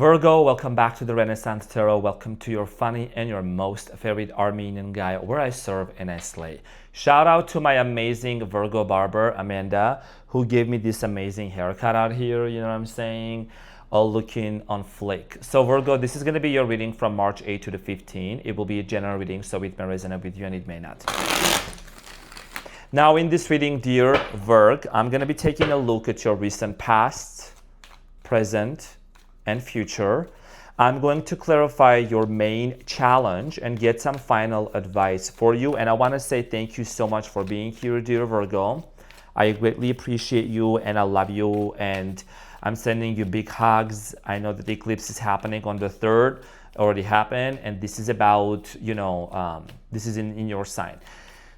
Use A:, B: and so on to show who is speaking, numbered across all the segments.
A: Virgo, welcome back to the Renaissance Tarot. Welcome to your funny and your most favorite Armenian guy where I serve and I slay. Shout out to my amazing Virgo barber, Amanda, who gave me this amazing haircut out here, you know what I'm saying? All looking on flick. So Virgo, this is going to be your reading from March 8 to the 15th. It will be a general reading, so it may resonate with you and it may not. Now in this reading, dear Virg, I'm going to be taking a look at your recent past, present, and future. I'm going to clarify your main challenge and get some final advice for you. And I want to say thank you so much for being here, dear Virgo. I greatly appreciate you and I love you. And I'm sending you big hugs. I know that the eclipse is happening on the 3rd, already happened. And this is about, this is in your sign.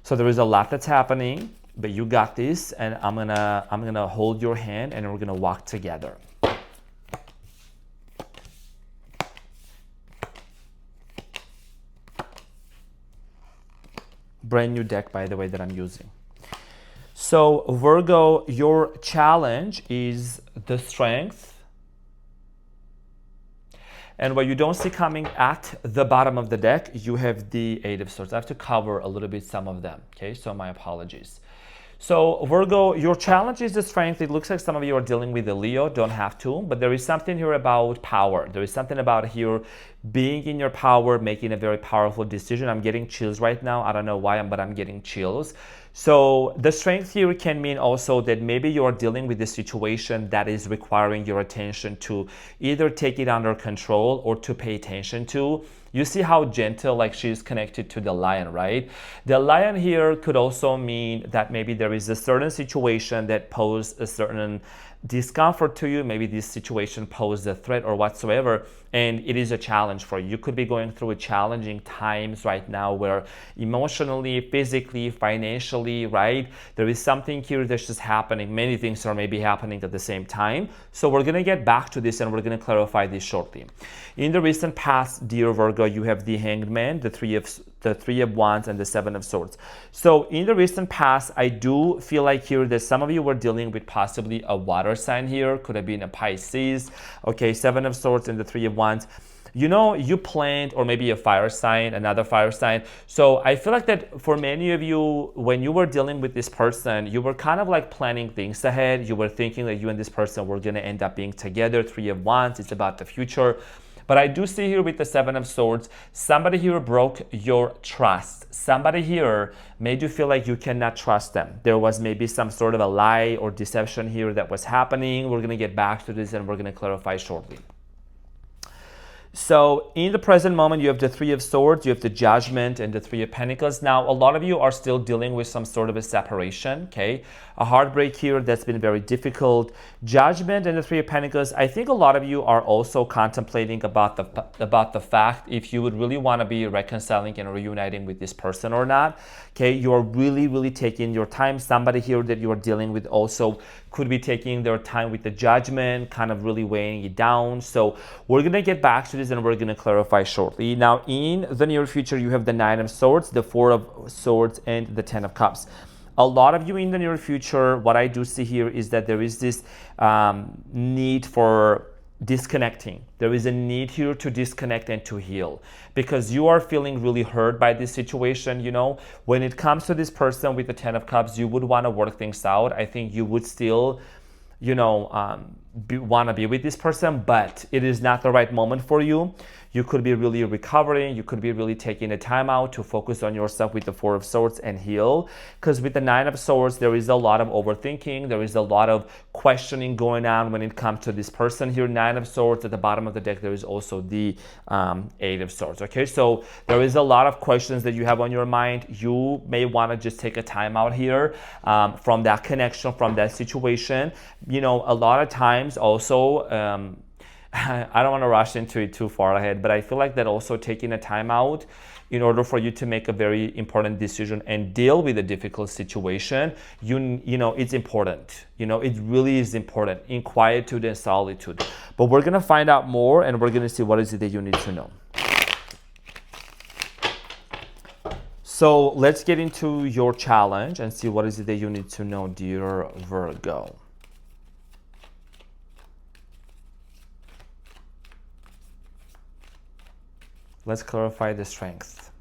A: So there is a lot that's happening, but you got this. And I'm gonna hold your hand and we're gonna walk together. Brand new deck, by the way, that I'm using. So Virgo, your challenge is the Strength. And what you don't see coming at the bottom of the deck, you have the 8 of Swords. I have to cover a little bit some of them, okay? So my apologies. So Virgo, your challenge is the Strength. It looks like some of you are dealing with the Leo, don't have to, but there is something here about power. There is something about here being in your power, making a very powerful decision. I'm getting chills right now. I don't know why, but I'm getting chills. So the Strength here can mean also that maybe you're dealing with a situation that is requiring your attention to either take it under control or to pay attention to. You see how gentle, like she's connected to the lion, right? The lion here could also mean that maybe there is a certain situation that poses a certain discomfort to you. Maybe this situation poses a threat or whatsoever, and it is a challenge for you. You could be going through a challenging times right now where emotionally, physically, financially, right? There is something here that's just happening. Many things are maybe happening at the same time. So we're going to get back to this and we're going to clarify this shortly. In the recent past, dear Virgo, you have the Hanged Man, the Three of Wands, and the 7 of Swords. So in the recent past, I do feel like here that some of you were dealing with possibly a water sign here. Could have been a Pisces. Okay, 7 of Swords and the 3 of Wands. You know, you planned, or maybe a fire sign, another fire sign. So I feel like that for many of you, when you were dealing with this person, you were kind of like planning things ahead. You were thinking that you and this person were going to end up being together. 3 of Wands, it's about the future. But I do see here with the 7 of Swords, somebody here broke your trust. Somebody here made you feel like you cannot trust them. There was maybe some sort of a lie or deception here that was happening. We're going to get back to this and we're going to clarify shortly. So in the present moment, you have the 3 of Swords, you have the Judgment, and the 3 of Pentacles. Now, a lot of you are still dealing with some sort of a separation, okay? A heartbreak here that's been very difficult. Judgment and the 3 of Pentacles. I think a lot of you are also contemplating about the fact if you would really want to be reconciling and reuniting with this person or not, okay? You are really taking your time. Somebody here that you are dealing with also could be taking their time with the Judgment, kind of really weighing it down. So we're going to get back to this and we're going to clarify shortly. Now, in the near future, you have the 9 of Swords, the 4 of Swords, and the 10 of Cups. A lot of you in the near future, what I do see here is that there is this need for disconnecting. There is a need here to disconnect and to heal because you are feeling really hurt by this situation. You know, when it comes to this person with the 10 of Cups, you would want to work things out. I think you would still, want to be with this person, but it is not the right moment for you. You could be really recovering. You could be really taking a time out to focus on yourself with the 4 of Swords and heal. Because with the 9 of Swords, there is a lot of overthinking. There is a lot of questioning going on when it comes to this person here. 9 of Swords at the bottom of the deck. There is also the 8 of Swords. Okay, so there is a lot of questions that you have on your mind. You may want to just take a time out here from that connection, from that situation. You know, a lot of times also, I don't want to rush into it too far ahead, but I feel like that also taking a time out in order for you to make a very important decision and deal with a difficult situation, you know, it's important. You know, it really is important in quietude and solitude. But we're going to find out more and we're going to see what is it that you need to know. So let's get into your challenge and see what is it that you need to know, dear Virgo. Let's clarify the strength.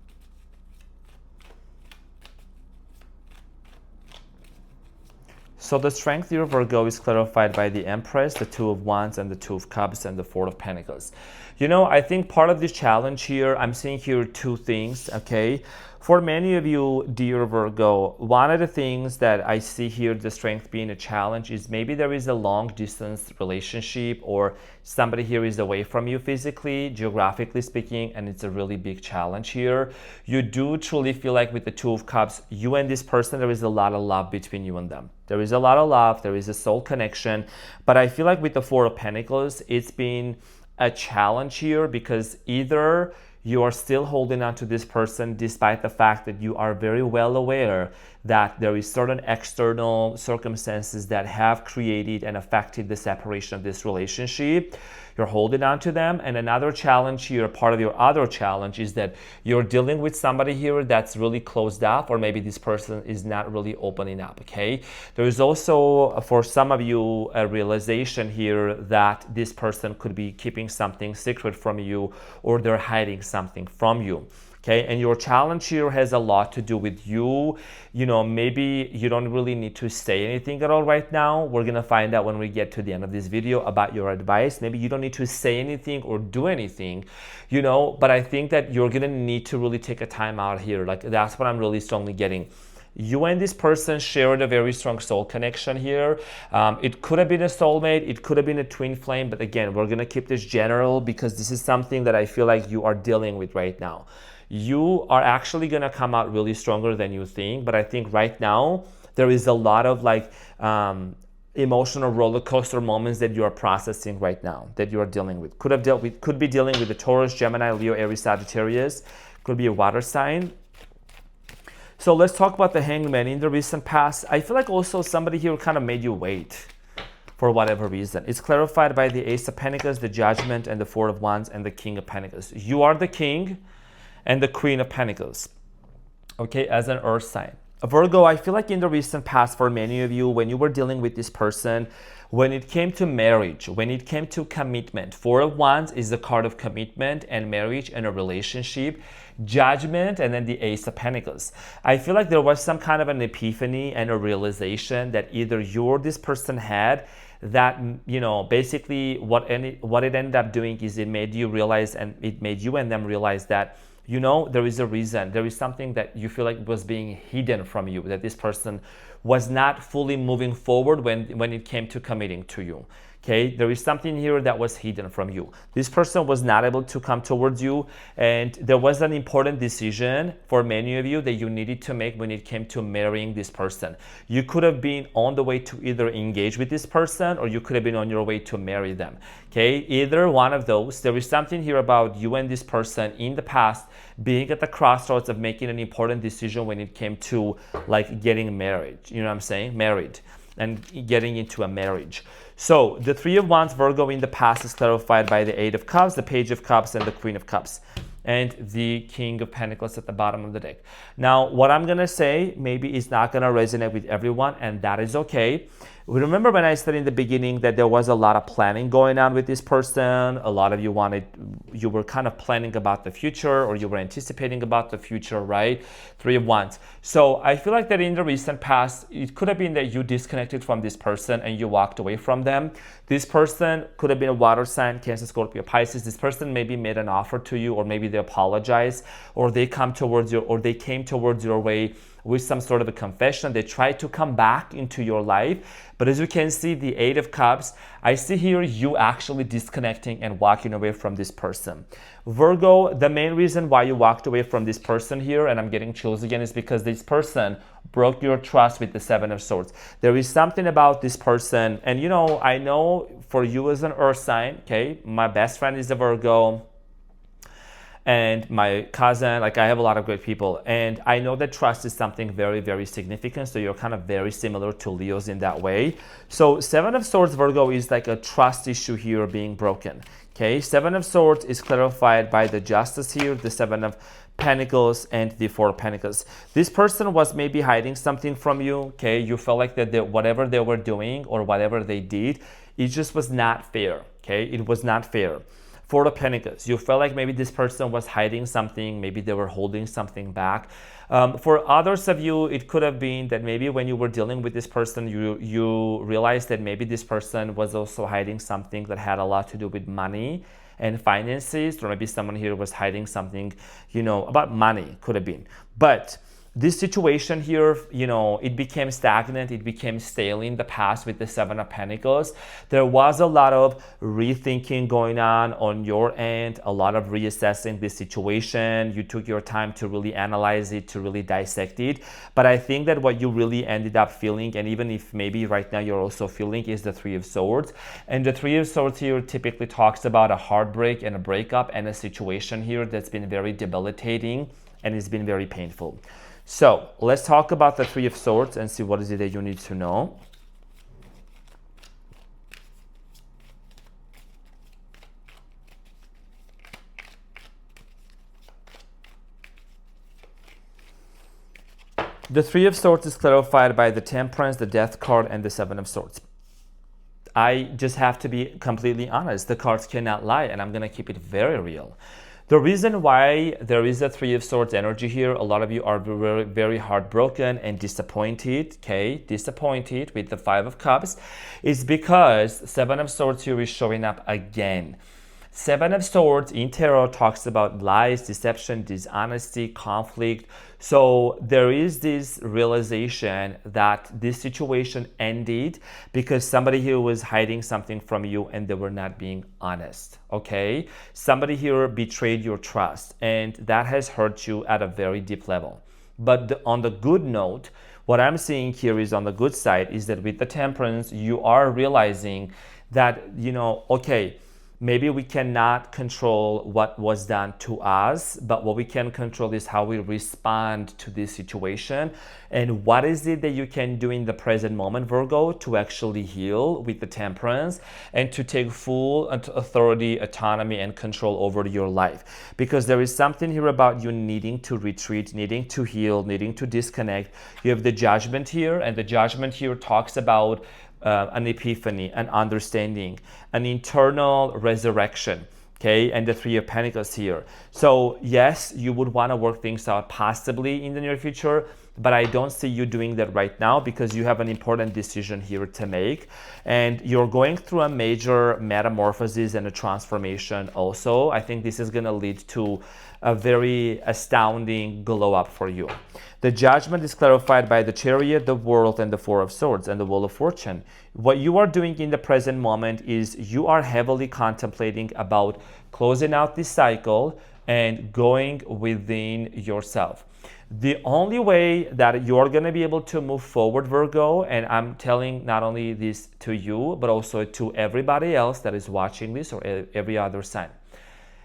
A: So the strength here, Virgo, is clarified by the Empress, the Two of Wands, and the Two of Cups, and the Four of Pentacles. You know, I think part of this challenge here, I'm seeing here two things, okay? For many of you, dear Virgo, one of the things that I see here, the strength being a challenge, is maybe there is a long distance relationship, or somebody here is away from you physically, geographically speaking, and it's a really big challenge here. You do truly feel like with the Two of Cups, you and this person, there is a lot of love between you and them. There is a lot of love, there is a soul connection, but I feel like with the Four of Pentacles, it's been a challenge here because either you are still holding on to this person despite the fact that you are very well aware that there is certain external circumstances that have created and affected the separation of this relationship. You're holding on to them. And another challenge here, part of your other challenge, is that you're dealing with somebody here that's really closed off, or maybe this person is not really opening up, okay? There is also, for some of you, a realization here that this person could be keeping something secret from you, or they're hiding something from you. Okay, and your challenge here has a lot to do with you. You know, maybe you don't really need to say anything at all right now. We're gonna find out when we get to the end of this video about your advice. Maybe you don't need to say anything or do anything, you know, but I think that you're gonna need to really take a time out here. Like, that's what I'm really strongly getting. You and this person shared a very strong soul connection here. It could have been a soulmate, it could have been a twin flame, but again, we're gonna keep this general because this is something that I feel like you are dealing with right now. You are actually gonna come out really stronger than you think, but I think right now there is a lot of like emotional roller coaster moments that you are processing right now, that you are dealing with. Could be dealing with the Taurus, Gemini, Leo, Aries, Sagittarius. Could be a water sign. So let's talk about the Hangman. In the recent past, I feel like also somebody here kind of made you wait for whatever reason. It's clarified by the Ace of Pentacles, the Judgment, and the Four of Wands, and the King of Pentacles. You are the King and the Queen of Pentacles, okay, as an earth sign. Virgo, I feel like in the recent past, for many of you, when you were dealing with this person, when it came to marriage, when it came to commitment, Four of Wands is the card of commitment and marriage and a relationship, Judgment, and then the Ace of Pentacles. I feel like there was some kind of an epiphany and a realization that either you or this person had that, you know, basically what it ended up doing is it made you realize, and it made you and them realize that, you know, there is a reason, there is something that you feel like was being hidden from you, that this person was not fully moving forward when it came to committing to you. Okay, there is something here that was hidden from you. This person was not able to come towards you, and there was an important decision for many of you that you needed to make when it came to marrying this person. You could have been on the way to either engage with this person, or you could have been on your way to marry them. Okay, either one of those. There is something here about you and this person in the past being at the crossroads of making an important decision when it came to like getting married. You know what I'm saying? Married and getting into a marriage. So the Three of Wands, Virgo, in the past is clarified by the Eight of Cups, the Page of Cups, and the Queen of Cups, and the King of Pentacles at the bottom of the deck. Now, what I'm gonna say maybe is not gonna resonate with everyone, and that is okay. Remember when I said in the beginning that there was a lot of planning going on with this person? A lot of you were kind of planning about the future, or you were anticipating about the future, right? Three of Wands. So I feel like that in the recent past, it could have been that you disconnected from this person and you walked away from them. This person could have been a water sign, Cancer, Scorpio, Pisces. This person maybe made an offer to you, or maybe they apologize, or they come towards you, or they came towards your way with some sort of a confession. They try to come back into your life. But as you can see, the Eight of Cups, I see here you actually disconnecting and walking away from this person. Virgo, the main reason why you walked away from this person here, and I'm getting chills again, is because this person broke your trust with the Seven of Swords. There is something about this person, and you know, I know for you as an earth sign, okay, my best friend is a Virgo, and my cousin, like I have a lot of great people, and I know that trust is something very, very significant. So you're kind of very similar to Leos in that way. So Seven of Swords, Virgo, is like a trust issue here being broken. Okay, Seven of Swords is clarified by the Justice here, the Seven of Pentacles, and the Four of Pentacles. This person was maybe hiding something from you. Okay, you felt like that whatever they were doing or whatever they did, it just was not fair. Okay, it was not fair. Four of Pentacles, you felt like maybe this person was hiding something, maybe they were holding something back. For others of you, it could have been that maybe when you were dealing with this person, you realized that maybe this person was also hiding something that had a lot to do with money and finances, or maybe someone here was hiding something, about money, could have been. But this situation here, it became stagnant, it became stale in the past with the Seven of Pentacles. There was a lot of rethinking going on your end, a lot of reassessing the situation. You took your time to really analyze it, to really dissect it. But I think that what you really ended up feeling, and even if maybe right now you're also feeling, is the Three of Swords. And the Three of Swords here typically talks about a heartbreak and a breakup and a situation here that's been very debilitating and it's been very painful. So let's talk about the Three of Swords and see what is it that you need to know. The Three of Swords is clarified by the Temperance, the Death card, and the Seven of Swords. I just have to be completely honest. The cards cannot lie, and I'm going to keep it very real. The reason why there is a Three of Swords energy here, a lot of you are very, very heartbroken and disappointed, disappointed with the Five of Cups, is because Seven of Swords here is showing up again. Seven of Swords in tarot talks about lies, deception, dishonesty, conflict. So there is this realization that this situation ended because somebody here was hiding something from you and they were not being honest, okay? Somebody here betrayed your trust and that has hurt you at a very deep level. But on the good note, what I'm seeing here is on the good side is that with the Temperance, you are realizing that, okay, maybe we cannot control what was done to us, but what we can control is how we respond to this situation. And what is it that you can do in the present moment, Virgo, to actually heal with the Temperance and to take full authority, autonomy, and control over your life. Because there is something here about you needing to retreat, needing to heal, needing to disconnect. You have the Judgment here, and the Judgment here talks about an epiphany, an understanding, an internal resurrection, okay? And the Three of Pentacles here. So yes, you would want to work things out possibly in the near future, but I don't see you doing that right now because you have an important decision here to make. And you're going through a major metamorphosis and a transformation also. I think this is going to lead to a very astounding glow up for you. The Judgment is clarified by the Chariot, the World, and the Four of Swords, and the Wheel of Fortune. What you are doing in the present moment is you are heavily contemplating about closing out this cycle and going within yourself. The only way that you're going to be able to move forward, Virgo, and I'm telling not only this to you, but also to everybody else that is watching this or every other sign.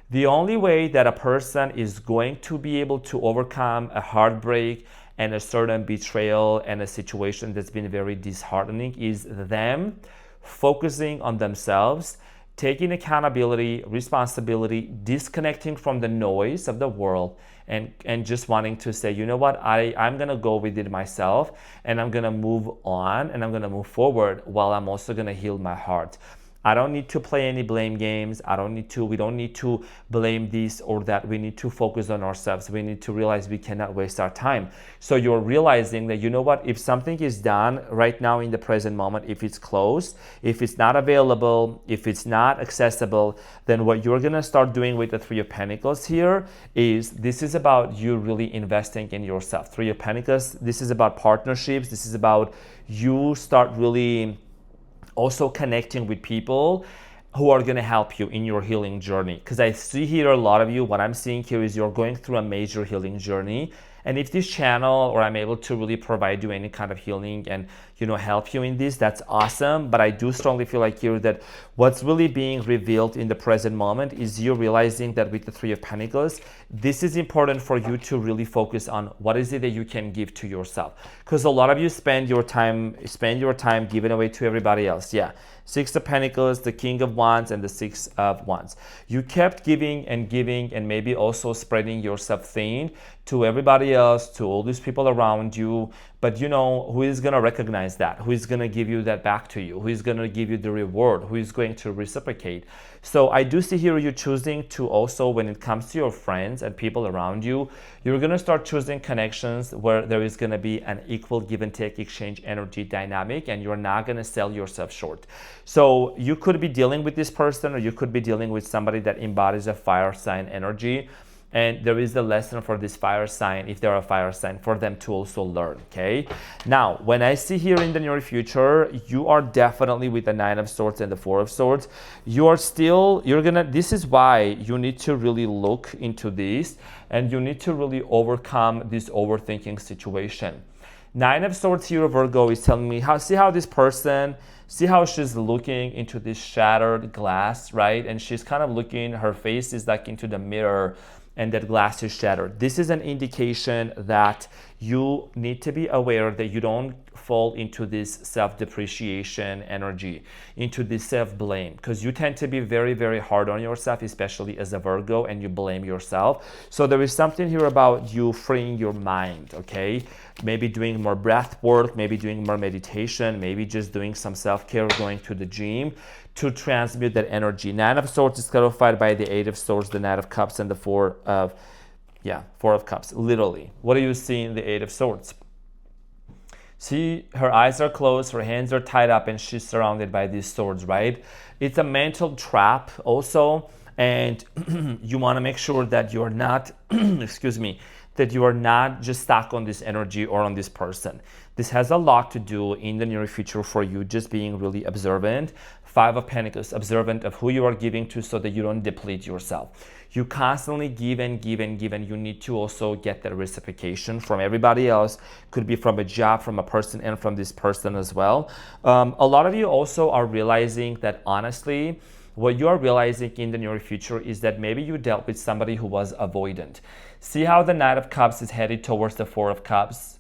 A: The only way that a person is going to be able to overcome a heartbreak and a certain betrayal and a situation that's been very disheartening is them focusing on themselves, taking accountability, responsibility, disconnecting from the noise of the world, and just wanting to say, you know what, I'm going to go with it myself and I'm going to move on and I'm going to move forward while I'm also going to heal my heart. I don't need to play any blame games. We don't need to blame this or that. We need to focus on ourselves. We need to realize we cannot waste our time. So you're realizing that, you know what, if something is done right now in the present moment, if it's closed, if it's not available, if it's not accessible, then what you're going to start doing with the Three of Pentacles here is this is about you really investing in yourself. Three of Pentacles, this is about partnerships. This is about you start really also connecting with people who are going to help you in your healing journey. Because I see here a lot of you, what I'm seeing here is you're going through a major healing journey. And if this channel or I'm able to really provide you any kind of healing and, help you in this, that's awesome. But I do strongly feel like here that what's really being revealed in the present moment is you realizing that with the Three of Pentacles, this is important for you to really focus on what is it that you can give to yourself. Because a lot of you spend your time giving away to everybody else. Yeah. Six of Pentacles, the King of Wands, and the Six of Wands. You kept giving and giving, and maybe also spreading yourself thin to everybody else, to all these people around you. But you know, who is going to recognize that? Who is going to give you that back to you? Who is going to give you the reward? Who is going to reciprocate? So I do see here you choosing to also, when it comes to your friends and people around you, you're going to start choosing connections where there is going to be an equal give and take exchange energy dynamic, and you're not going to sell yourself short. So you could be dealing with this person, or you could be dealing with somebody that embodies a fire sign energy. And there is a lesson for this fire sign, if they're a fire sign, for them to also learn, okay? Now, when I see here in the near future, you are definitely with the Nine of Swords and the Four of Swords. This is why you need to really look into this, and you need to really overcome this overthinking situation. Nine of Swords here, Virgo, is telling me, see how she's looking into this shattered glass, right? And she's kind of looking, her face is like into the mirror, and that glass is shattered. This is an indication that you need to be aware that you don't fall into this self-depreciation energy, into this self-blame, because you tend to be very, very hard on yourself, especially as a Virgo, and you blame yourself. So there is something here about you freeing your mind, okay? Maybe doing more breath work, maybe doing more meditation, maybe just doing some self-care, going to the gym to transmute that energy. Nine of Swords is clarified by the Eight of Swords, the Knight of Cups, and the Four of Cups, literally. What do you see in the Eight of Swords? See, her eyes are closed, her hands are tied up, and she's surrounded by these swords, right? It's a mental trap also, and you want to make sure that you're not, that you are not just stuck on this energy or on this person. This has a lot to do in the near future for you, just being really observant. Five of Pentacles, observant of who you are giving to so that you don't deplete yourself. You constantly give and give and give, and you need to also get that reciprocation from everybody else. Could be from a job, from a person, and from this person as well. A lot of you also are realizing that, honestly, what you are realizing in the near future is that maybe you dealt with somebody who was avoidant. See how the Knight of Cups is headed towards the Four of Cups?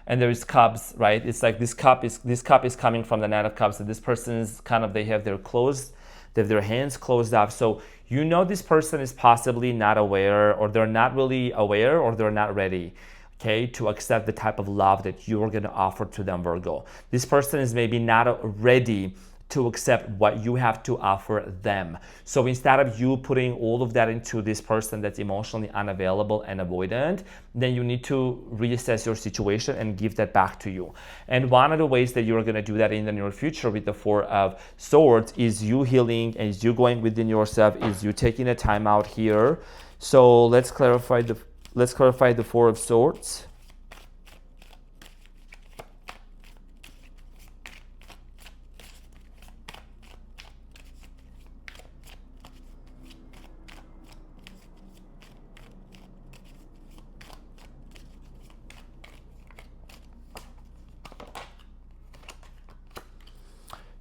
A: And there is cups, right? It's like this cup is coming from the Knight of Cups. And this person is kind of, they have their hands closed up. So you know this person is possibly not aware, or they're not really aware, or they're not ready, okay, to accept the type of love that you're going to offer to them, Virgo. This person is maybe not ready to accept what you have to offer them. So instead of you putting all of that into this person that's emotionally unavailable and avoidant, then you need to reassess your situation and give that back to you. And one of the ways that you're gonna do that in the near future with the Four of Swords is you healing, and is you going within yourself, is you taking a time out here. So let's clarify the Four of Swords.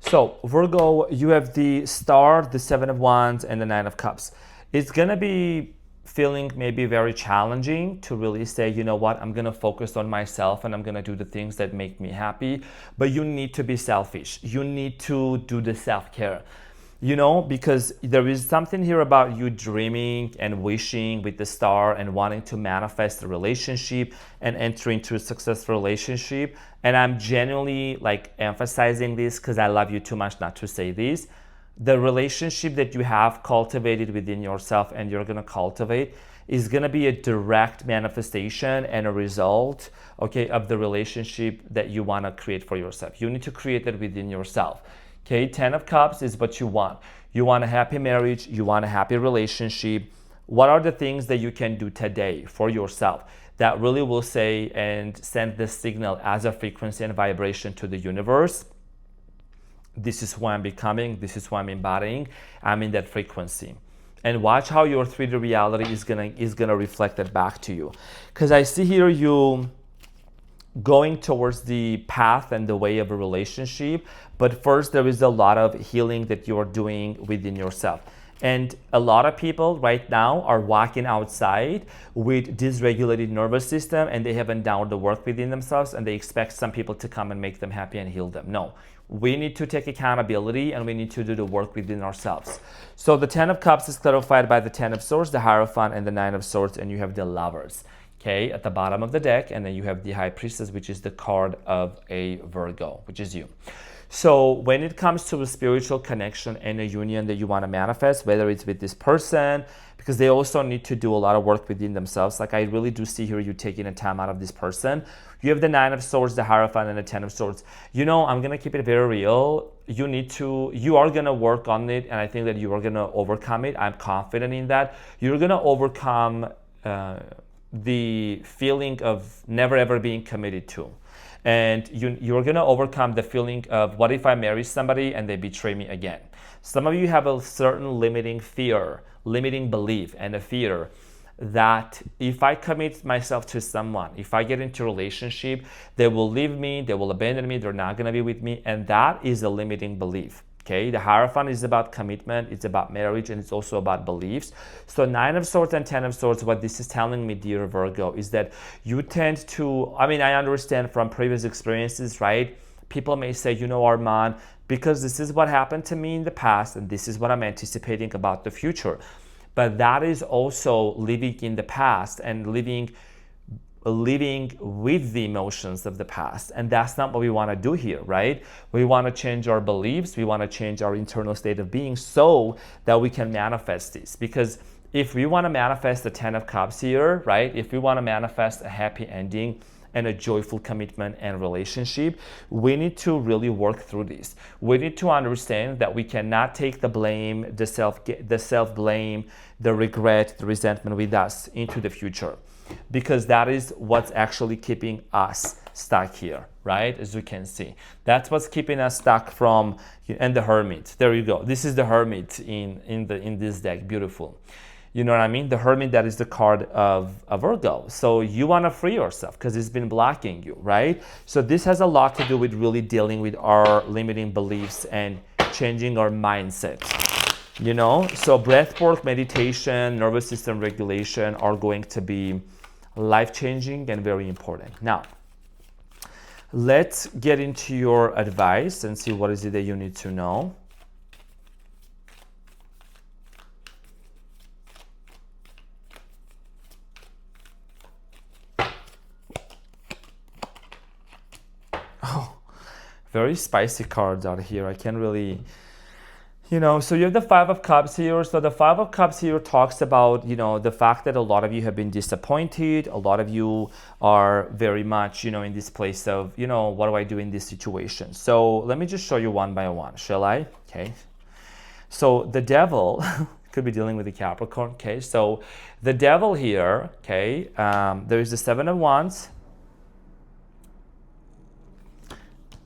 A: So Virgo, you have the Star, the Seven of Wands, and the Nine of Cups. It's gonna be feeling maybe very challenging to really say, you know what, I'm gonna focus on myself and I'm gonna do the things that make me happy. But you need to be selfish. You need to do the self-care. You know, because there is something here about you dreaming and wishing with the Star and wanting to manifest a relationship and enter into a successful relationship. And I'm genuinely like emphasizing this because I love you too much not to say this. The relationship that you have cultivated within yourself and you're going to cultivate is going to be a direct manifestation and a result, okay, of the relationship that you want to create for yourself. You need to create that within yourself. Okay, Ten of Cups is what you want. You want a happy marriage, you want a happy relationship. What are the things that you can do today for yourself that really will say and send the signal as a frequency and vibration to the universe? This is who I'm becoming, this is who I'm embodying, I'm in that frequency. And watch how your 3D reality is gonna reflect that back to you. Because I see here you going towards the path and the way of a relationship, but first there is a lot of healing that you're doing within yourself. And a lot of people right now are walking outside with dysregulated nervous system, and they haven't done the work within themselves, and they expect some people to come and make them happy and heal them. No, We need to take accountability and we need to do the work within ourselves. So the 10 of Cups is clarified by the 10 of Swords, the Hierophant, and the 9 of Swords, and you have the Lovers, okay, at the bottom of the deck, and then you have the High Priestess, which is the card of a Virgo, which is you. So when it comes to a spiritual connection and a union that you want to manifest, whether it's with this person, because they also need to do a lot of work within themselves. Like I really do see here you taking a time out of this person. You have the 9 of Swords, the Hierophant, and the 10 of Swords. You know, I'm going to keep it very real. You are going to work on it, and I think that you are going to overcome it. I'm confident in that. You're going to overcome the feeling of never ever being committed to. And you're going to overcome the feeling of what if I marry somebody and they betray me again. Some of you have a certain limiting fear, limiting belief, and a fear that if I commit myself to someone, if I get into a relationship, they will leave me, they will abandon me, they're not going to be with me. And that is a limiting belief. Okay, the Hierophant is about commitment, it's about marriage, and it's also about beliefs. So 9 of Swords and 10 of Swords, what this is telling me, dear Virgo, is that you tend to, I mean, I understand from previous experiences, right? People may say, you know, Arman, because this is what happened to me in the past, and this is what I'm anticipating about the future. But that is also living in the past and living with the emotions of the past, and that's not what we want to do here, right? We want to change our beliefs, we want to change our internal state of being so that we can manifest this. Because if we want to manifest the 10 of Cups here, right, if we want to manifest a happy ending and a joyful commitment and relationship, we need to really work through this. We need to understand that we cannot take the blame, the self-blame, the regret, the resentment with us into the future, because that is what's actually keeping us stuck here, right? As you can see, that's what's keeping us stuck from. And the Hermit, there you go. This is the Hermit in this deck. Beautiful. You know what I mean? The Hermit, that is the card of a Virgo. So you want to free yourself because it's been blocking you, right? So this has a lot to do with really dealing with our limiting beliefs and changing our mindset. You know, so breath work, meditation, nervous system regulation are going to be life-changing and very important. Now, let's get into your advice and see what is it that you need to know. Oh, very spicy cards out here. I can't really... You know, so you have the 5 of Cups here. So the 5 of Cups here talks about, you know, the fact that a lot of you have been disappointed. A lot of you are very much, you know, in this place of, you know, what do I do in this situation? So let me just show you one by one, shall I? Okay. So the Devil could be dealing with the Capricorn. Okay. So the Devil here, okay, there is the 7 of Wands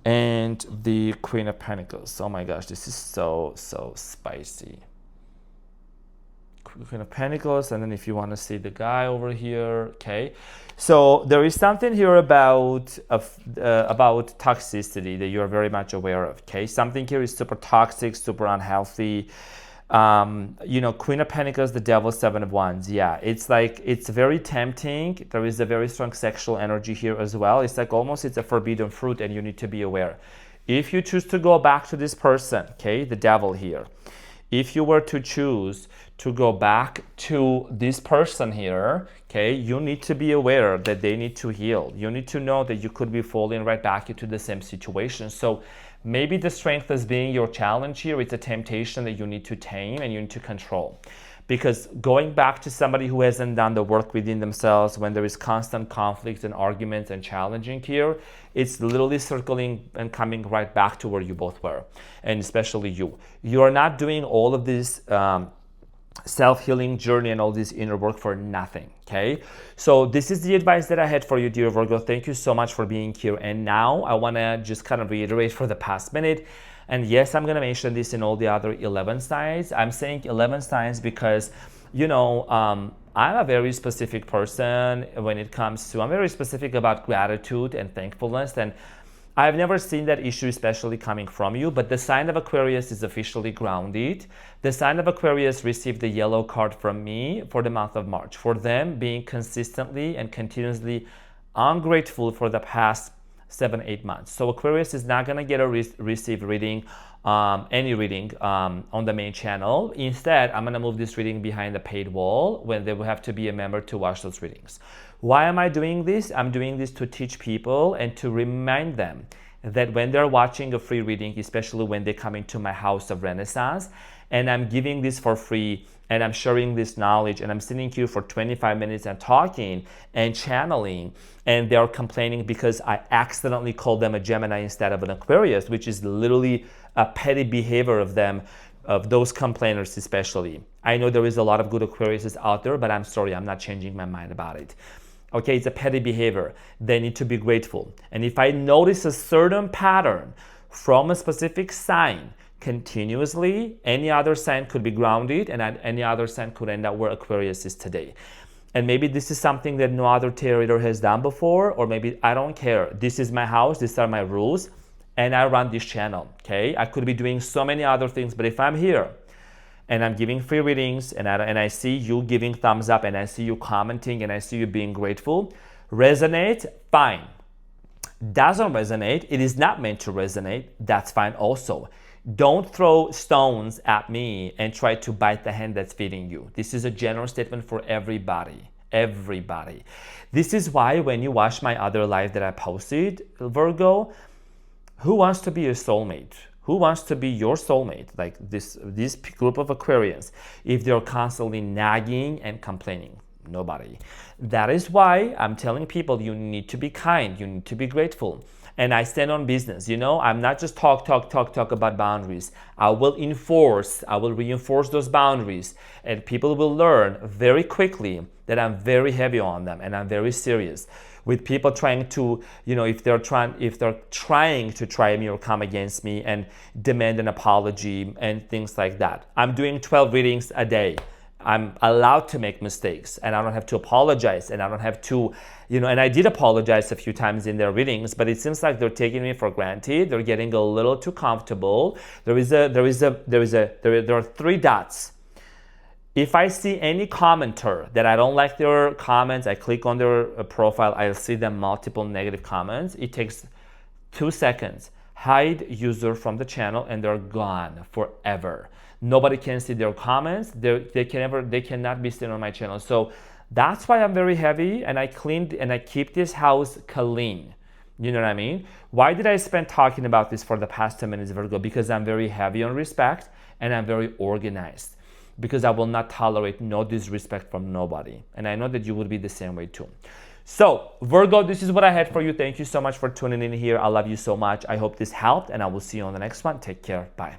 A: and the Queen of Pentacles. Oh my gosh, this is so spicy. Queen of Pentacles, and then if you want to see the guy over here, okay. So there is something here about toxicity that you're very much aware of, okay. Something here is super toxic, super unhealthy. You know, Queen of Pentacles, the Devil, 7 of Wands. Yeah, it's like, it's very tempting. There is a very strong sexual energy here as well. It's like almost it's a forbidden fruit, and you need to be aware. If you choose to go back to this person, okay, the Devil here, if you were to choose to go back to this person here, okay, you need to be aware that they need to heal. You need to know that you could be falling right back into the same situation. So maybe the strength is being your challenge here. It's a temptation that you need to tame and you need to control. Because going back to somebody who hasn't done the work within themselves, when there is constant conflict and arguments and challenging here, it's literally circling and coming right back to where you both were. And especially you. You are not doing all of this self-healing journey and all this inner work for nothing, okay? So this is the advice that I had for you, dear Virgo. Thank you so much for being here. And now I want to just kind of reiterate for the past minute. And yes, I'm going to mention this in all the other 11 signs. I'm saying 11 signs because, you know, I'm a very specific person when it comes to, I'm very specific about gratitude and thankfulness. And I've never seen that issue, especially coming from you, but the sign of Aquarius is officially grounded. The sign of Aquarius received the yellow card from me for the month of March, for them being consistently and continuously ungrateful for the past 7-8 months. So Aquarius is not gonna get a receive reading, any reading on the main channel. Instead, I'm gonna move this reading behind the paid wall when they will have to be a member to watch those readings. Why am I doing this? I'm doing this to teach people and to remind them that when they're watching a free reading, especially when they come into my house of Renaissance, and I'm giving this for free, and I'm sharing this knowledge, and I'm sitting here for 25 minutes and talking and channeling, and they're complaining because I accidentally called them a Gemini instead of an Aquarius, which is literally a petty behavior of them, of those complainers especially. I know there is a lot of good Aquariuses out there, but I'm sorry, I'm not changing my mind about it. Okay, it's a petty behavior. They need to be grateful. And if I notice a certain pattern from a specific sign continuously, any other sign could be grounded, and any other sign could end up where Aquarius is today. And maybe this is something that no other tarot reader has done before, or maybe I don't care. This is my house, these are my rules, and I run this channel, okay? I could be doing so many other things, but if I'm here and I'm giving free readings, and I see you giving thumbs up, and I see you commenting, and I see you being grateful, resonate, fine. Doesn't resonate, it is not meant to resonate, that's fine also. Don't throw stones at me and try to bite the hand that's feeding you. This is a general statement for everybody. Everybody. This is why when you watch my other live that I posted, Virgo, who wants to be a soulmate? Who wants to be your soulmate? Like this group of Aquarians, if they're constantly nagging and complaining. Nobody. That is why I'm telling people you need to be kind, you need to be grateful. And I stand on business, you know, I'm not just talk about boundaries. I will reinforce those boundaries, and people will learn very quickly that I'm very heavy on them and I'm very serious. With people trying to, you know, if they're trying to try me or come against me and demand an apology and things like that. I'm doing 12 readings a day. I'm allowed to make mistakes, and I don't have to apologize, and I don't have to, you know, and I did apologize a few times in their readings, but it seems like they're taking me for granted. They're getting a little too comfortable. There are 3 dots. If I see any commenter that I don't like their comments, I click on their profile, I'll see them multiple negative comments. It takes 2 seconds. Hide user from the channel, and they're gone forever. Nobody can see their comments. They cannot be seen on my channel. So that's why I'm very heavy, and I cleaned and I keep this house clean. You know what I mean? Why did I spend talking about this for the past 10 minutes, Virgo? Because I'm very heavy on respect, and I'm very organized. Because I will not tolerate no disrespect from nobody. And I know that you would be the same way too. So Virgo, this is what I had for you. Thank you so much for tuning in here. I love you so much. I hope this helped, and I will see you on the next one. Take care. Bye.